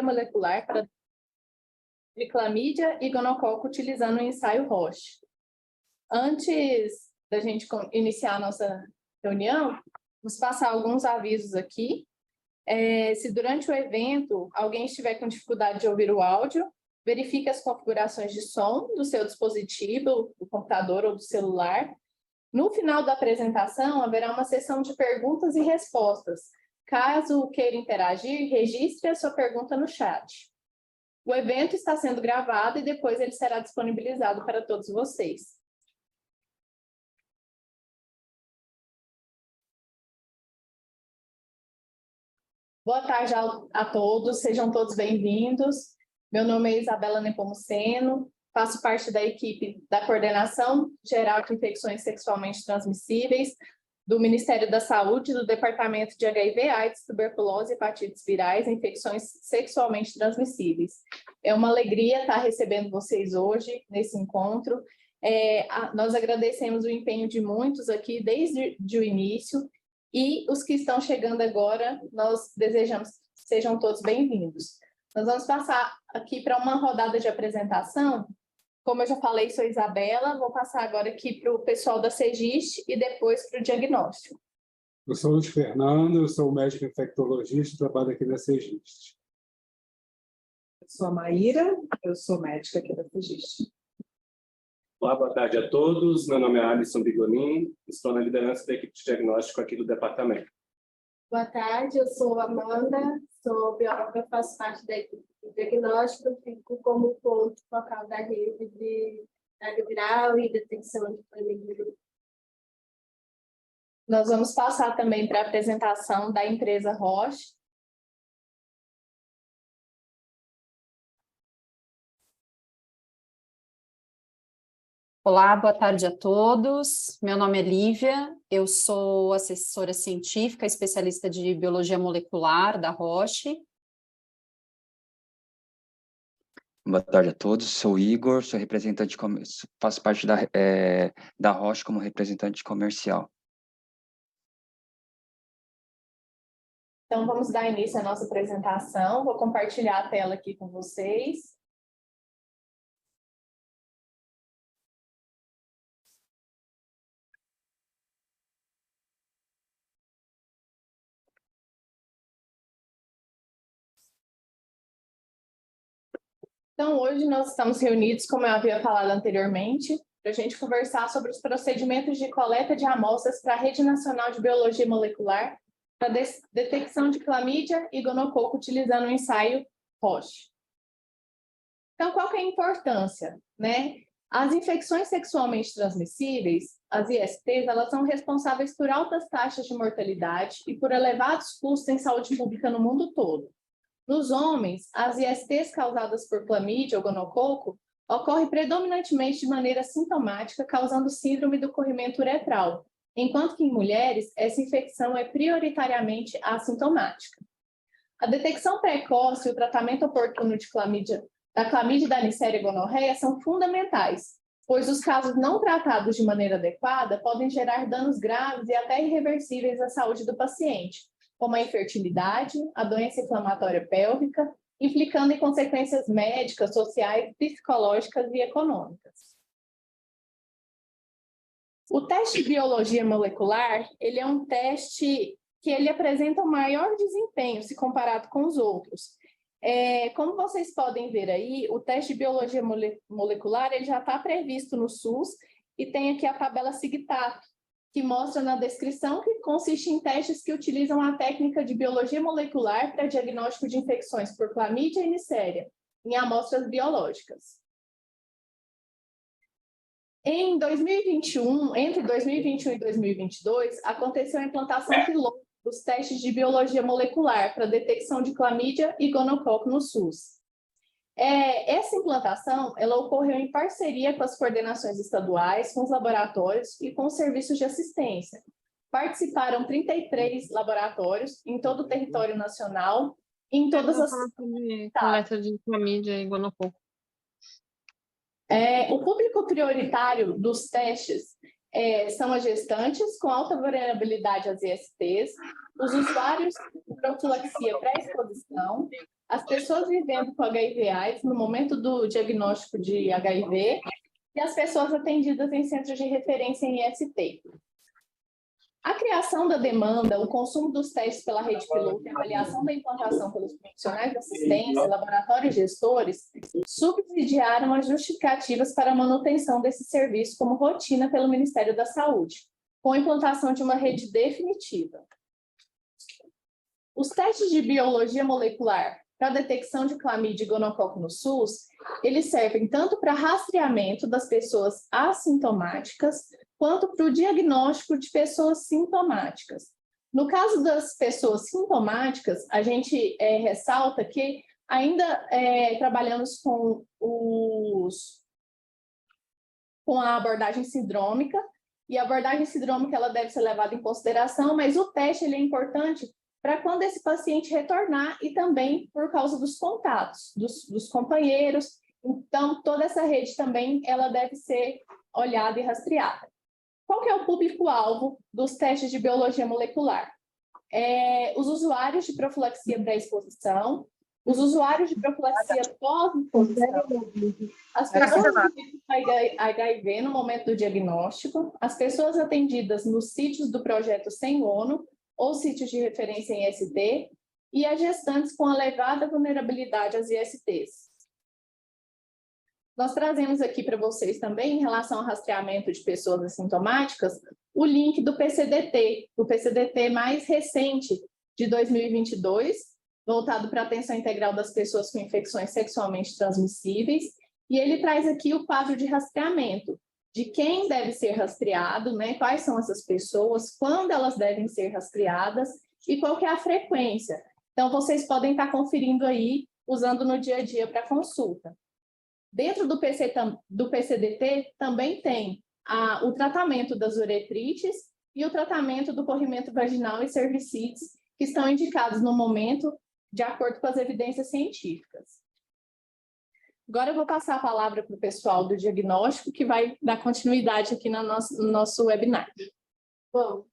molecular para de clamídia e gonococo utilizando o ensaio Roche. Antes da gente iniciar a nossa reunião, vamos passar alguns avisos aqui. Se durante o evento alguém estiver com dificuldade de ouvir o áudio, verifique as configurações de som do seu dispositivo, do computador ou do celular. No final da apresentação, haverá uma sessão de perguntas e respostas. Caso queira interagir, registre a sua pergunta no chat. O evento está sendo gravado e depois ele será disponibilizado para todos vocês. Boa tarde a todos, sejam todos bem-vindos. Meu nome é Isabela Nepomuceno, faço parte da equipe da Coordenação Geral de Infecções Sexualmente Transmissíveis do Ministério da Saúde, do Departamento de HIV, AIDS, Tuberculose, Hepatites Virais e Infecções Sexualmente Transmissíveis. É uma alegria estar recebendo vocês hoje nesse encontro. Nós agradecemos o empenho de muitos aqui desde o início e os que estão chegando agora, nós desejamos que sejam todos bem-vindos. Nós vamos passar aqui para uma rodada de apresentação. Como eu já falei, sou Isabela, vou passar agora aqui para o pessoal da Segist e depois para o diagnóstico. Eu sou Luiz Fernando, eu sou médico infectologista e trabalho aqui na Segist. Eu sou a Maíra, eu sou médica aqui da Segist. Olá, boa tarde a todos. Meu nome é Alisson Bigonin, estou na liderança da equipe de diagnóstico aqui do departamento. Boa tarde, eu sou Amanda, sou bióloga, faço parte da equipe de diagnóstico, fico como ponto focal da rede de carga viral e detecção de clamídia. Nós vamos passar também para a apresentação da empresa Roche. Olá, boa tarde a todos. Meu nome é Lívia, eu sou assessora científica, especialista de biologia molecular da Roche. Boa tarde a todos, sou Igor, sou representante, faço parte da Roche como representante comercial. Então, vamos dar início à nossa apresentação. Vou compartilhar a tela aqui com vocês. Então, hoje nós estamos reunidos, como eu havia falado anteriormente, para a gente conversar sobre os procedimentos de coleta de amostras para a Rede Nacional de Biologia Molecular para detecção de clamídia e gonococo utilizando o ensaio Roche. Então, qual que é a importância, né? As infecções sexualmente transmissíveis, as ISTs, elas são responsáveis por altas taxas de mortalidade e por elevados custos em saúde pública no mundo todo. Nos homens, as ISTs causadas por clamídia ou gonococo ocorrem predominantemente de maneira sintomática, causando síndrome do corrimento uretral, enquanto que em mulheres, essa infecção é prioritariamente assintomática. A detecção precoce e o tratamento oportuno da clamídia e da Neisseria gonorreia são fundamentais, pois os casos não tratados de maneira adequada podem gerar danos graves e até irreversíveis à saúde do paciente, como a infertilidade, a doença inflamatória pélvica, implicando em consequências médicas, sociais, psicológicas e econômicas. O teste de biologia molecular, ele é um teste que ele apresenta um maior desempenho se comparado com os outros. Como vocês podem ver aí, o teste de biologia molecular ele já está previsto no SUS e tem aqui a tabela SIGTAP, que mostra na descrição que consiste em testes que utilizam a técnica de biologia molecular para diagnóstico de infecções por clamídia e Neisseria em amostras biológicas. Em 2021, entre 2021 e 2022, aconteceu a implantação piloto dos testes de biologia molecular para detecção de clamídia e gonococo no SUS. Essa implantação ela ocorreu em parceria com as coordenações estaduais, com os laboratórios e com os serviços de assistência. Participaram 33 laboratórios em todo o território nacional, em todas as... Coleta de clamídia e gonococo. O público prioritário dos testes são as gestantes com alta vulnerabilidade às ISTs, os usuários com profilaxia pré-exposição, as pessoas vivendo com HIV/AIDS no momento do diagnóstico de HIV e as pessoas atendidas em centros de referência em IST. A criação da demanda, o consumo dos testes pela rede piloto e a avaliação da implantação pelos profissionais de assistência, laboratórios e gestores subsidiaram as justificativas para a manutenção desse serviço como rotina pelo Ministério da Saúde, com a implantação de uma rede definitiva. Os testes de biologia molecular para a detecção de clamídia e gonococo no SUS, eles servem tanto para rastreamento das pessoas assintomáticas, quanto para o diagnóstico de pessoas sintomáticas. No caso das pessoas sintomáticas, a gente ressalta que ainda trabalhamos com a abordagem sindrômica, e a abordagem sindrômica ela deve ser levada em consideração, mas o teste ele é importante para quando esse paciente retornar e também por causa dos contatos, dos companheiros. Então, toda essa rede também ela deve ser olhada e rastreada. Qual que é o público-alvo dos testes de biologia molecular? Os usuários de profilaxia pré-exposição, os usuários de profilaxia pós-exposição, as pessoas com HIV no momento do diagnóstico, as pessoas atendidas nos sítios do projeto Sem ONU, ou sítios de referência em IST, e as gestantes com elevada vulnerabilidade às ISTs. Nós trazemos aqui para vocês também, em relação ao rastreamento de pessoas assintomáticas, o link do PCDT, o PCDT mais recente, de 2022, voltado para a atenção integral das pessoas com infecções sexualmente transmissíveis, e ele traz aqui o quadro de rastreamento, de quem deve ser rastreado, né? Quais são essas pessoas, quando elas devem ser rastreadas e qual que é a frequência. Então, vocês podem estar conferindo aí, usando no dia a dia para consulta. Dentro do PCDT também tem o tratamento das uretrites e o tratamento do corrimento vaginal e cervicites, que estão indicados no momento, de acordo com as evidências científicas. Agora eu vou passar a palavra para o pessoal do diagnóstico, que vai dar continuidade aqui no nosso webinar. Bom,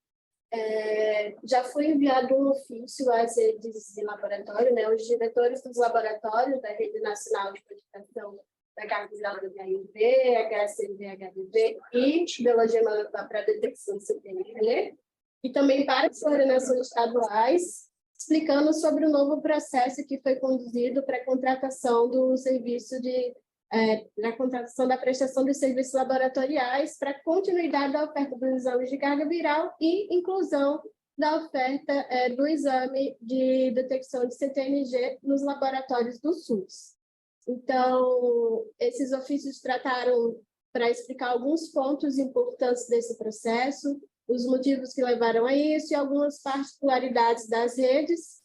já foi enviado um ofício às redes de laboratório, né? Os diretores dos laboratórios da Rede Nacional de Codificação da Carga Viral do HIV, HCV, HBV e Biologia Molecular para a Detecção de CPNG, e também para as coordenações estaduais, explicando sobre o novo processo que foi conduzido para a contratação do serviço na contratação da prestação de serviços laboratoriais para continuidade da oferta dos exames de carga viral e inclusão da oferta do exame de detecção de CTNG nos laboratórios do SUS. Então, esses ofícios trataram para explicar alguns pontos importantes desse processo, os motivos que levaram a isso e algumas particularidades das redes,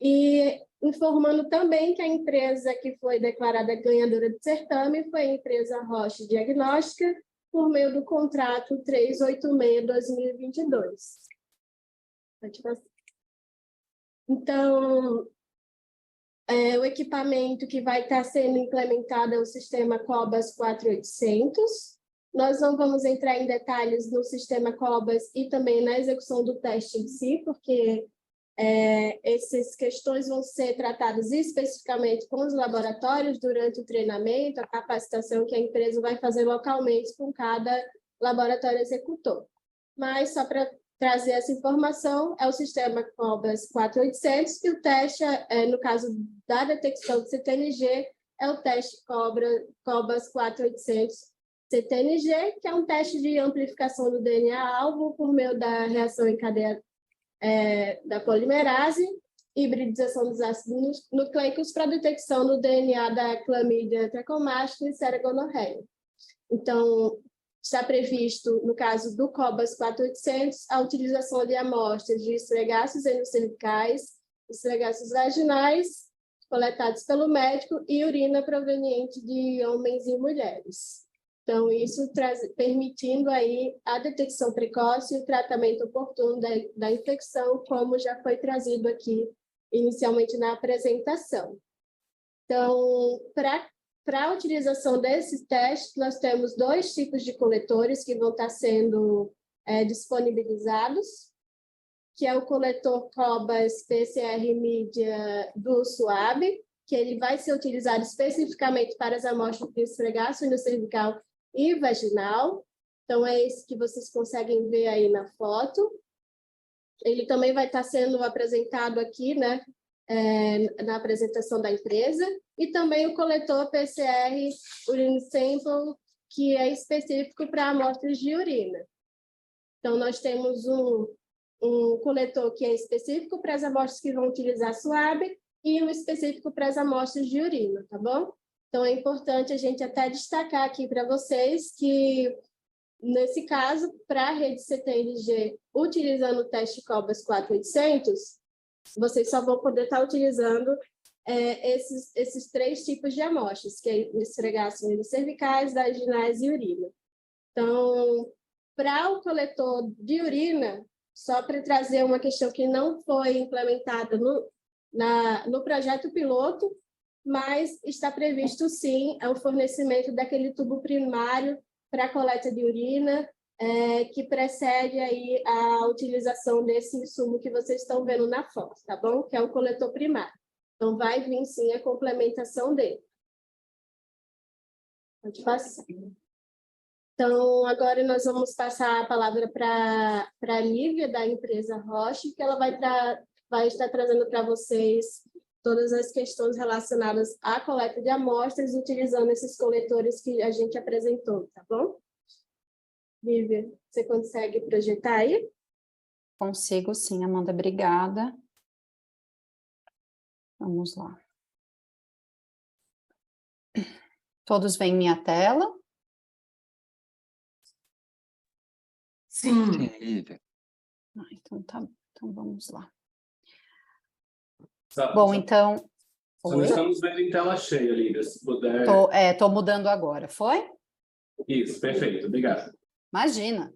e informando também que a empresa que foi declarada ganhadora do certame foi a empresa Roche Diagnóstica, por meio do contrato 386/2022. Então, o equipamento que vai estar sendo implementado é o sistema COBAS 4800. Nós não vamos entrar em detalhes no sistema COBAS e também na execução do teste em si, porque essas questões vão ser tratadas especificamente com os laboratórios durante o treinamento, a capacitação que a empresa vai fazer localmente com cada laboratório executor. Mas, só para trazer essa informação, é o sistema COBAS 4800 e o teste, no caso da detecção de CTNG, é o teste COBAS 4800 CTNG, que é um teste de amplificação do DNA-alvo por meio da reação em cadeia da polimerase, hibridização dos ácidos nucleicos para detecção do DNA da clamídia trachomática e serogonorreia. Então, está previsto, no caso do COBAS 4800, a utilização de amostras de esfregaços endocervicais, esfregaços vaginais, coletados pelo médico, e urina proveniente de homens e mulheres. Então, isso permitindo aí a detecção precoce e o tratamento oportuno da infecção, como já foi trazido aqui inicialmente na apresentação. Então, para para a utilização desses testes, nós temos 2 tipos de coletores que vão estar sendo disponibilizados, que é o coletor COBAS PCR Mídia do SUAB, que ele vai ser utilizado especificamente para as amostras de esfregaço cervical e vaginal. Então, é esse que vocês conseguem ver aí na foto. Ele também vai estar sendo apresentado aqui, né, na apresentação da empresa, e também o coletor PCR Urine Sample, que é específico para amostras de urina. Então, nós temos um coletor que é específico para as amostras que vão utilizar SUAB e um específico para as amostras de urina, tá bom? Então, é importante a gente até destacar aqui para vocês que, nesse caso, para a rede CTLG, utilizando o teste COBAS 4800, vocês só vão poder estar utilizando esses 3 tipos de amostras, que é esfregaço cervicais, vaginais e urina. Então, para o coletor de urina, só para trazer uma questão que não foi implementada no projeto piloto, mas está previsto, sim, o fornecimento daquele tubo primário para a coleta de urina, que precede aí a utilização desse insumo que vocês estão vendo na foto, tá bom? Que é o coletor primário. Então, vai vir, sim, a complementação dele. Pode passar. Então, agora nós vamos passar a palavra para a Lívia, da empresa Roche, que ela vai estar trazendo para vocês todas as questões relacionadas à coleta de amostras, utilizando esses coletores que a gente apresentou, tá bom? Lívia, você consegue projetar aí? Consigo sim, Amanda, obrigada. Vamos lá. Todos veem minha tela? Sim, Lívia. Então tá, então vamos lá. Bom, então... Só não estamos vendo em tela cheia, Lívia, se puder... Tô mudando agora, foi? Isso, perfeito, obrigado. Imagina.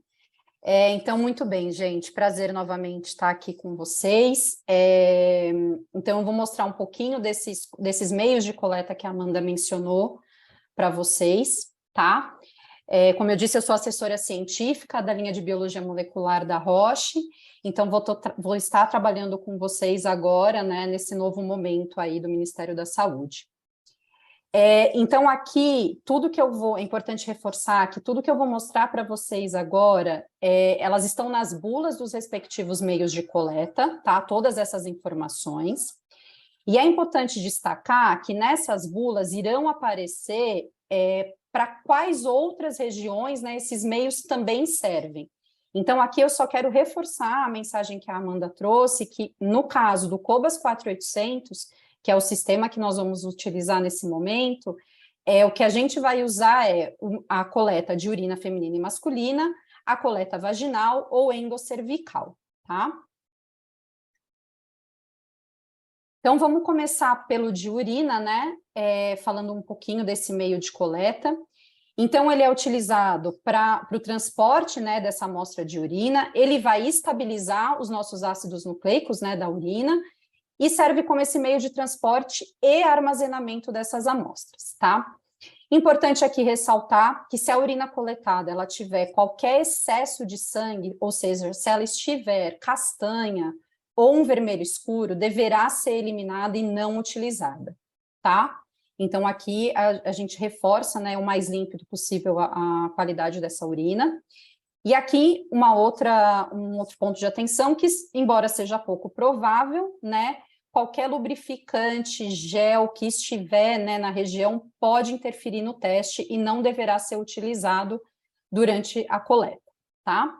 Então, muito bem, gente, prazer novamente estar aqui com vocês. Então, eu vou mostrar um pouquinho desses meios de coleta que a Amanda mencionou para vocês, tá? Como eu disse, eu sou assessora científica da linha de Biologia Molecular da Roche, então vou estar trabalhando com vocês agora, né, nesse novo momento aí do Ministério da Saúde. Então, aqui, é importante reforçar que tudo que eu vou mostrar para vocês agora, elas estão nas bulas dos respectivos meios de coleta, tá? Todas essas informações. E é importante destacar que nessas bulas irão aparecer para quais outras regiões, né, esses meios também servem. Então, aqui eu só quero reforçar a mensagem que a Amanda trouxe, que no caso do COBAS 4800, que é o sistema que nós vamos utilizar nesse momento, o que a gente vai usar a coleta de urina feminina e masculina, a coleta vaginal ou endocervical, tá? Então, vamos começar pelo de urina, né? Falando um pouquinho desse meio de coleta. Então, ele é utilizado para o transporte, né, dessa amostra de urina, ele vai estabilizar os nossos ácidos nucleicos, né, da urina, e serve como esse meio de transporte e armazenamento dessas amostras, tá? Importante aqui ressaltar que se a urina coletada ela tiver qualquer excesso de sangue, ou seja, se ela estiver castanha ou um vermelho escuro, deverá ser eliminada e não utilizada, tá? Então, aqui a gente reforça, né, o mais límpido possível a qualidade dessa urina. E aqui um outro ponto de atenção, que embora seja pouco provável, né, qualquer lubrificante, gel que estiver, né, na região pode interferir no teste e não deverá ser utilizado durante a coleta, tá?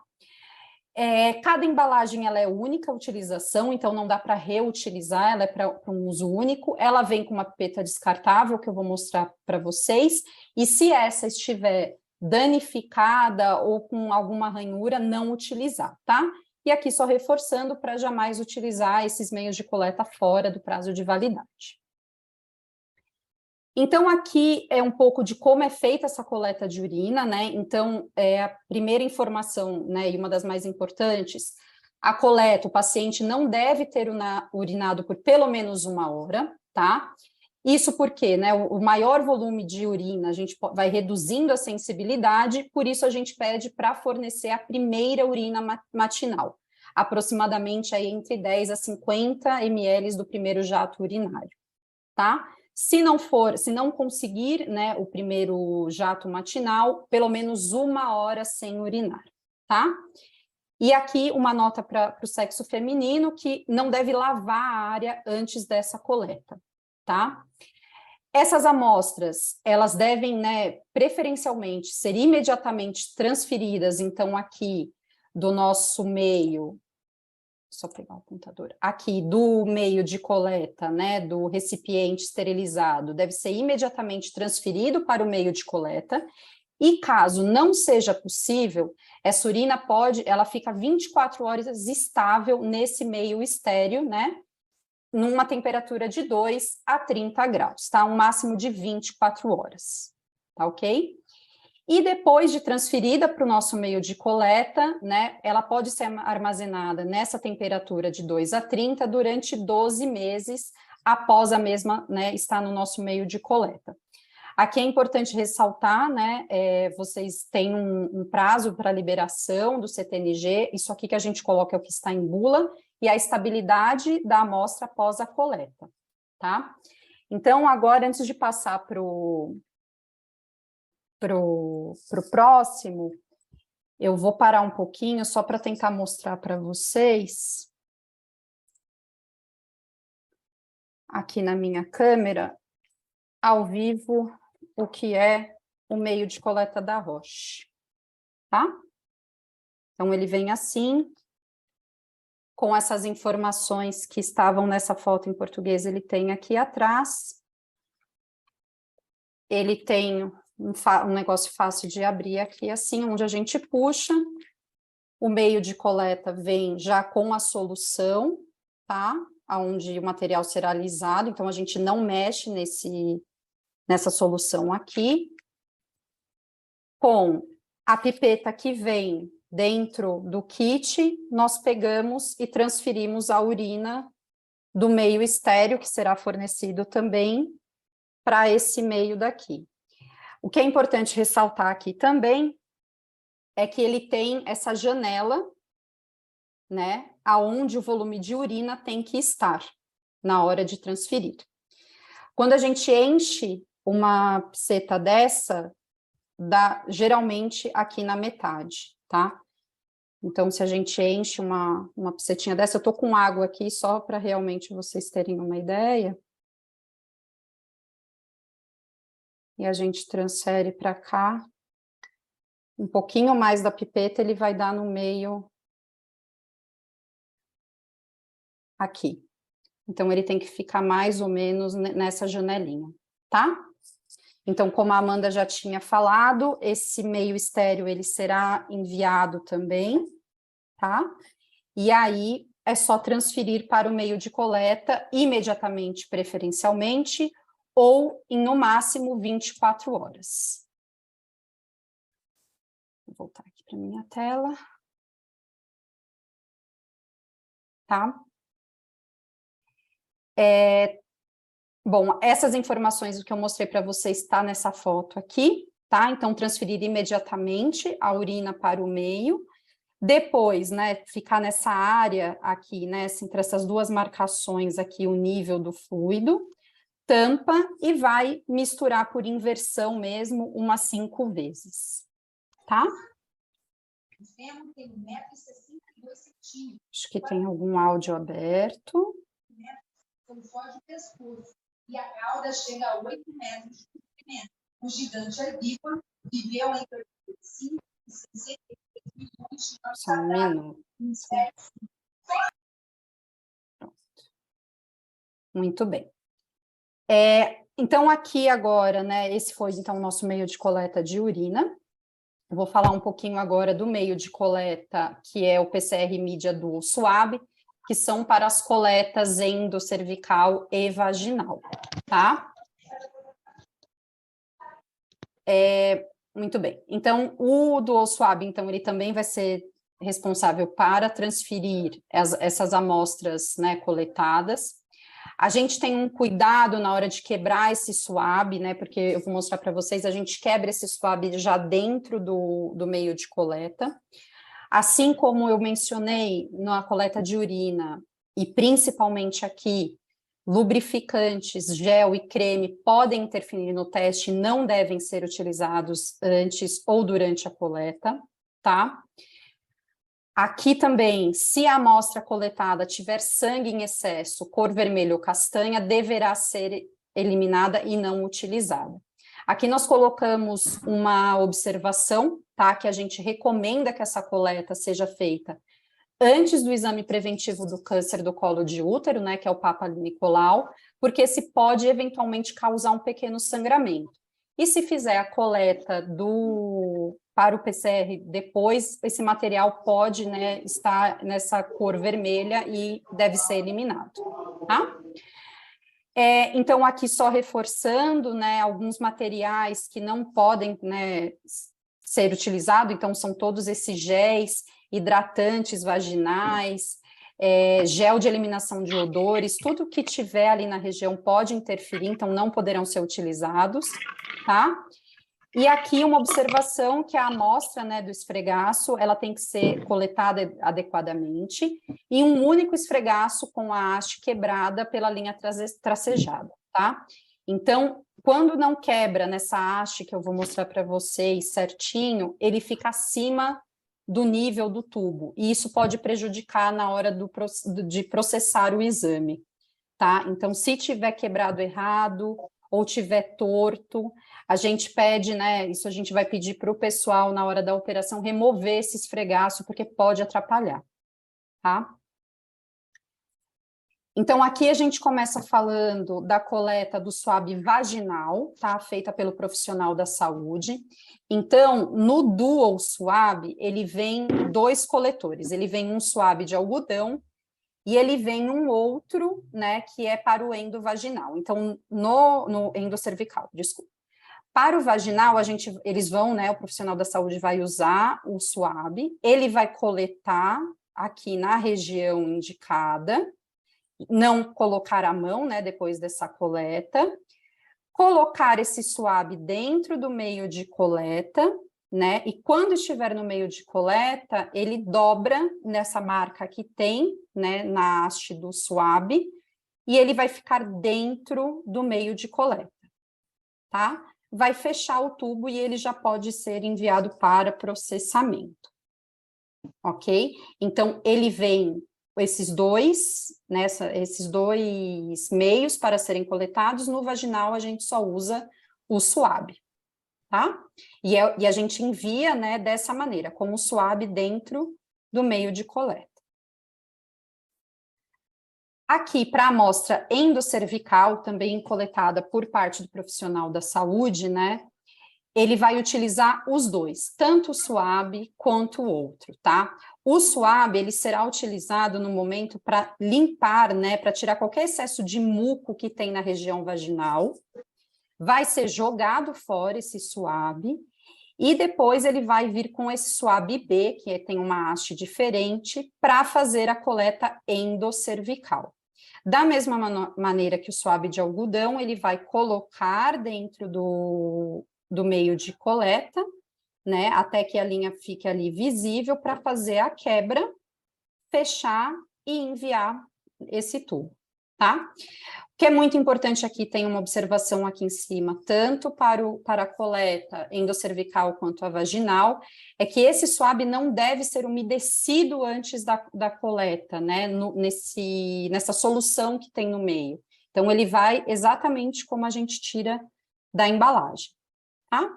Cada embalagem ela é única utilização, então não dá para reutilizar, ela é para um uso único. Ela vem com uma pipeta descartável, que eu vou mostrar para vocês, e se essa estiver danificada ou com alguma ranhura, não utilizar, tá? E aqui só reforçando para jamais utilizar esses meios de coleta fora do prazo de validade. Então, aqui é um pouco de como é feita essa coleta de urina, né? Então, a primeira informação, né, e uma das mais importantes, a coleta, o paciente não deve ter urinado por pelo menos 1 hora, tá? Isso porque, né, o maior volume de urina, a gente vai reduzindo a sensibilidade, por isso a gente pede para fornecer a primeira urina matinal, aproximadamente aí entre 10 a 50 ml do primeiro jato urinário, tá? Se não conseguir, né, o primeiro jato matinal, pelo menos 1 hora sem urinar, tá? E aqui uma nota para o sexo feminino, que não deve lavar a área antes dessa coleta, tá? Essas amostras, elas devem, né, preferencialmente, ser imediatamente transferidas, então, aqui do nosso meio, só pegar o computador, aqui do meio de coleta, né, do recipiente esterilizado, deve ser imediatamente transferido para o meio de coleta, e caso não seja possível, essa urina ela fica 24 horas estável nesse meio estéril, né, numa temperatura de 2 a 30 graus, tá? Um máximo de 24 horas, tá ok? E depois de transferida para o nosso meio de coleta, né, ela pode ser armazenada nessa temperatura de 2 a 30 durante 12 meses após a mesma, né, estar no nosso meio de coleta. Aqui é importante ressaltar, né, vocês têm um prazo para liberação do CTNG, isso aqui que a gente coloca é o que está em bula, e a estabilidade da amostra após a coleta, tá? Então, agora, antes de passar para o próximo, eu vou parar um pouquinho só para tentar mostrar para vocês, aqui na minha câmera, ao vivo, o que é o meio de coleta da Roche, tá? Então, ele vem assim, com essas informações que estavam nessa foto em português, ele tem aqui atrás. Ele tem um negócio fácil de abrir aqui, assim, onde a gente puxa. O meio de coleta vem já com a solução, tá? Onde o material será alisado, então a gente não mexe nessa solução aqui. Com a pipeta que vem dentro do kit, nós pegamos e transferimos a urina do meio estéril, que será fornecido também, para esse meio daqui. O que é importante ressaltar aqui também é que ele tem essa janela, né, aonde o volume de urina tem que estar na hora de transferir. Quando a gente enche uma pipeta dessa, dá geralmente aqui na metade, tá? Então, se a gente enche uma picetinha dessa, eu tô com água aqui só para realmente vocês terem uma ideia. E a gente transfere para cá. Um pouquinho mais da pipeta, ele vai dar no meio aqui. Então, ele tem que ficar mais ou menos nessa janelinha, tá? Então, como a Amanda já tinha falado, esse meio estéril, ele será enviado também, tá? E aí, é só transferir para o meio de coleta imediatamente, preferencialmente, ou em, no máximo, 24 horas. Vou voltar aqui para a minha tela. Tá? Bom, essas informações que eu mostrei para vocês está nessa foto aqui, tá? Então, transferir imediatamente a urina para o meio. Depois, né, ficar nessa área aqui, né, entre essas duas marcações aqui, o nível do fluido, tampa e vai misturar por inversão mesmo umas 5 vezes, tá? O fêmur tem 1,62 m. Acho que tem algum áudio aberto. Com forte pescoço. E a cauda chega a 8 metros de comprimento. O gigante herbívoro viveu entre 85 e 63 milhões de anos Só um minuto. Pronto. Muito bem. Então, aqui agora, né, esse foi, então, o nosso meio de coleta de urina. Eu vou falar um pouquinho agora do meio de coleta, que é o PCR mídia dual swab, que são para as coletas endocervical e vaginal, tá? Muito bem. Então, o dual swab, então, ele também vai ser responsável para transferir essas amostras, né, coletadas. A gente tem um cuidado na hora de quebrar esse swab, né? Porque eu vou mostrar para vocês, a gente quebra esse swab já dentro do meio de coleta. Assim como eu mencionei na coleta de urina, e principalmente aqui, lubrificantes, gel e creme podem interferir no teste e não devem ser utilizados antes ou durante a coleta, tá? Aqui também, se a amostra coletada tiver sangue em excesso, cor vermelha ou castanha, deverá ser eliminada e não utilizada. Aqui nós colocamos uma observação, tá? Que a gente recomenda que essa coleta seja feita antes do exame preventivo do câncer do colo de útero, né? Que é o Papa Nicolau, porque esse pode eventualmente causar um pequeno sangramento. E se fizer a coleta para o PCR depois, esse material pode, né, estar nessa cor vermelha e deve ser eliminado, tá? Então, aqui só reforçando, né, alguns materiais que não podem, né, ser utilizados, então são todos esses géis, hidratantes vaginais, gel de eliminação de odores, tudo que tiver ali na região pode interferir, então não poderão ser utilizados, tá? E aqui uma observação que a amostra, né, do esfregaço, ela tem que ser coletada adequadamente e um único esfregaço com a haste quebrada pela linha tracejada, tá? Então, quando não quebra nessa haste que eu vou mostrar para vocês certinho, ele fica acima do nível do tubo, e isso pode prejudicar na hora de processar o exame, tá? Então, se tiver quebrado errado ou tiver torto, a gente pede, né, isso a gente vai pedir para o pessoal na hora da operação remover esse esfregaço, porque pode atrapalhar, tá? Então, aqui a gente começa falando da coleta do swab vaginal, tá? Feita pelo profissional da saúde. Então, no dual swab, ele vem 2 coletores. Ele vem um swab de algodão e ele vem um outro, né, que é para o endovaginal. Então, no endocervical, desculpa. Para o vaginal, eles vão, né, o profissional da saúde vai usar o swab, ele vai coletar aqui na região indicada, não colocar a mão, né, depois dessa coleta, colocar esse swab dentro do meio de coleta, né, e quando estiver no meio de coleta, ele dobra nessa marca que tem, né, na haste do swab, e ele vai ficar dentro do meio de coleta, tá? Vai fechar o tubo e ele já pode ser enviado para processamento, ok? Então, ele vem esses dois, né, esses 2 meios para serem coletados. No vaginal, a gente só usa o swab, tá? E a gente envia, né, dessa maneira, como o swab dentro do meio de coleta. Aqui, para a amostra endocervical, também coletada por parte do profissional da saúde, né, ele vai utilizar os 2, tanto o swab quanto o outro, tá? O swab, ele será utilizado no momento para limpar, né, para tirar qualquer excesso de muco que tem na região vaginal. Vai ser jogado fora esse swab, e depois ele vai vir com esse swab B, que tem uma haste diferente, para fazer a coleta endocervical. Da mesma maneira que o swab de algodão, ele vai colocar dentro do meio de coleta, né, até que a linha fique ali visível para fazer a quebra, fechar e enviar esse tubo, tá? O que é muito importante aqui, tem uma observação aqui em cima, tanto para a coleta endocervical quanto a vaginal, é que esse swab não deve ser umedecido antes da coleta, né, nessa solução que tem no meio. Então, ele vai exatamente como a gente tira da embalagem, tá?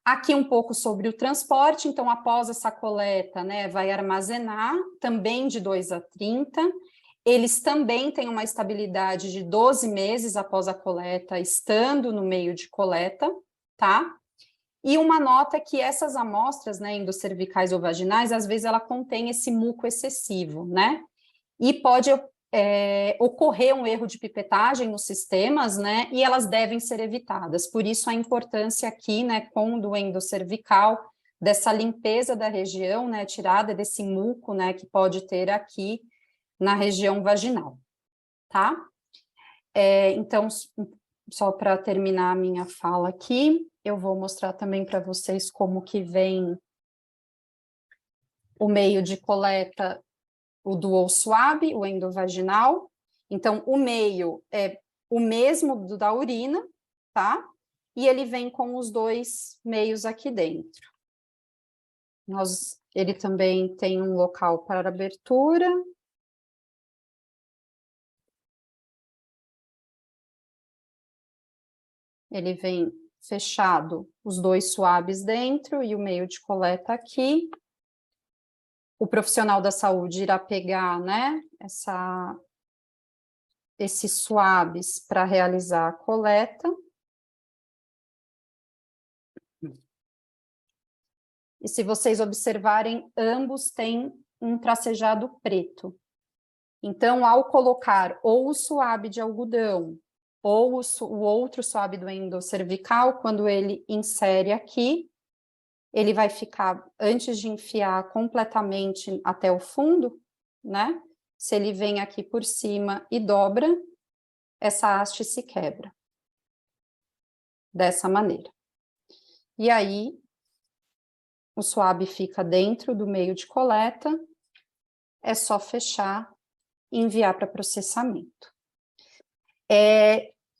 Aqui um pouco sobre o transporte. Então, após essa coleta, né, vai armazenar, também de 2 a 30. Eles também têm uma estabilidade de 12 meses após a coleta, estando no meio de coleta, tá? E uma nota é que essas amostras, né, endocervicais ou vaginais, às vezes ela contém esse muco excessivo, né? E pode ocorrer um erro de pipetagem nos sistemas, né, e elas devem ser evitadas. Por isso a importância aqui, né, com o endocervical, dessa limpeza da região, né, tirada desse muco, né, que pode ter aqui na região vaginal, tá? Então, só para terminar a minha fala aqui, eu vou mostrar também para vocês como que vem o meio de coleta, o dual swab, o endovaginal. Então, o meio é o mesmo do da urina, tá? E ele vem com os dois meios aqui dentro. Ele também tem um local para abertura. Ele vem fechado, os dois swabs dentro e o meio de coleta aqui. O profissional da saúde irá pegar, né, esses swabs para realizar a coleta. E se vocês observarem, ambos têm um tracejado preto. Então, ao colocar ou o swab de algodão ou o outro swab do endocervical, quando ele insere aqui, ele vai ficar, antes de enfiar completamente até o fundo, né? Se ele vem aqui por cima e dobra, essa haste se quebra. Dessa maneira. E aí, o swab fica dentro do meio de coleta, é só fechar e enviar para processamento.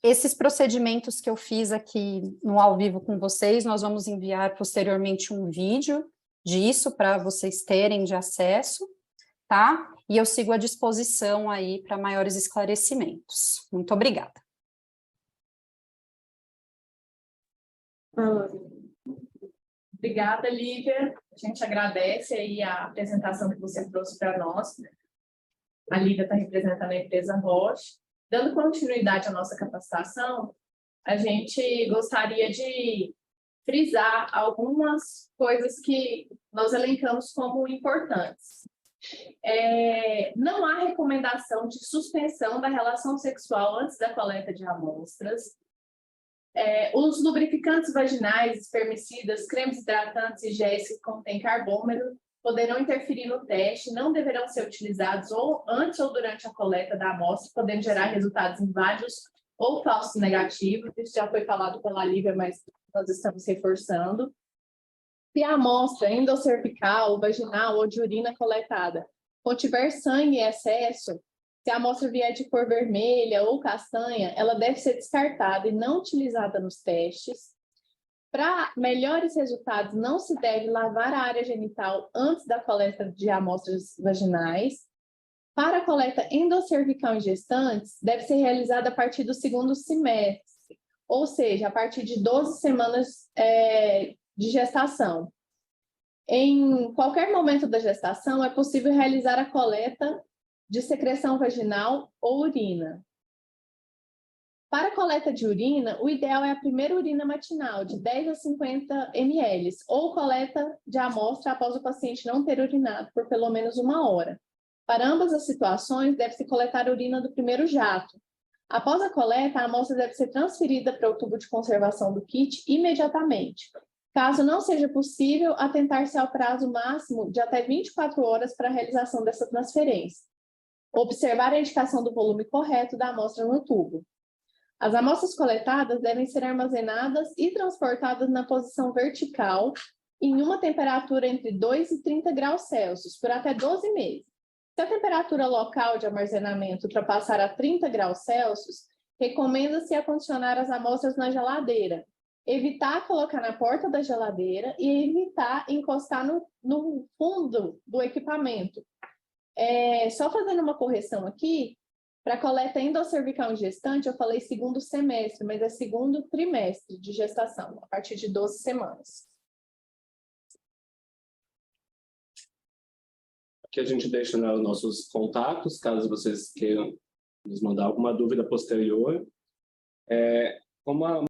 Esses procedimentos que eu fiz aqui no ao vivo com vocês, nós vamos enviar posteriormente um vídeo disso para vocês terem de acesso, tá? E eu sigo à disposição aí para maiores esclarecimentos. Muito obrigada. Obrigada, Lívia. A gente agradece aí a apresentação que você trouxe para nós. A Lívia está representando a empresa Roche. Dando continuidade à nossa capacitação, a gente gostaria de frisar algumas coisas que nós elencamos como importantes. Não há recomendação de suspensão da relação sexual antes da coleta de amostras. Os lubrificantes vaginais, espermicidas, cremes hidratantes e géis que contêm carbômetro poderão interferir no teste, não deverão ser utilizados ou antes ou durante a coleta da amostra, podendo gerar resultados inválidos ou falsos negativos. Isso já foi falado pela Lívia, mas nós estamos reforçando. Se a amostra endocervical, vaginal ou de urina coletada contiver sangue em excesso, se a amostra vier de cor vermelha ou castanha, ela deve ser descartada e não utilizada nos testes. Para melhores resultados, não se deve lavar a área genital antes da coleta de amostras vaginais. Para a coleta endocervical em gestantes, deve ser realizada a partir do segundo semestre, ou seja, a partir de 12 semanas de gestação. Em qualquer momento da gestação, é possível realizar a coleta de secreção vaginal ou urina. Para a coleta de urina, o ideal é a primeira urina matinal, de 10 a 50 ml, ou coleta de amostra após o paciente não ter urinado por pelo menos 1 hora. Para ambas as situações, deve-se coletar a urina do primeiro jato. Após a coleta, a amostra deve ser transferida para o tubo de conservação do kit imediatamente. Caso não seja possível, atentar-se ao prazo máximo de até 24 horas para a realização dessa transferência. Observar a indicação do volume correto da amostra no tubo. As amostras coletadas devem ser armazenadas e transportadas na posição vertical em uma temperatura entre 2 e 30 graus Celsius por até 12 meses. Se a temperatura local de armazenamento ultrapassar a 30 graus Celsius, recomenda-se acondicionar as amostras na geladeira, evitar colocar na porta da geladeira e evitar encostar no fundo do equipamento. Só fazendo uma correção aqui, para a coleta endocervical em gestante, eu falei segundo semestre, mas é segundo trimestre de gestação, a partir de 12 semanas. Aqui a gente deixa, né, os nossos contatos, caso vocês queiram nos mandar alguma dúvida posterior. Como a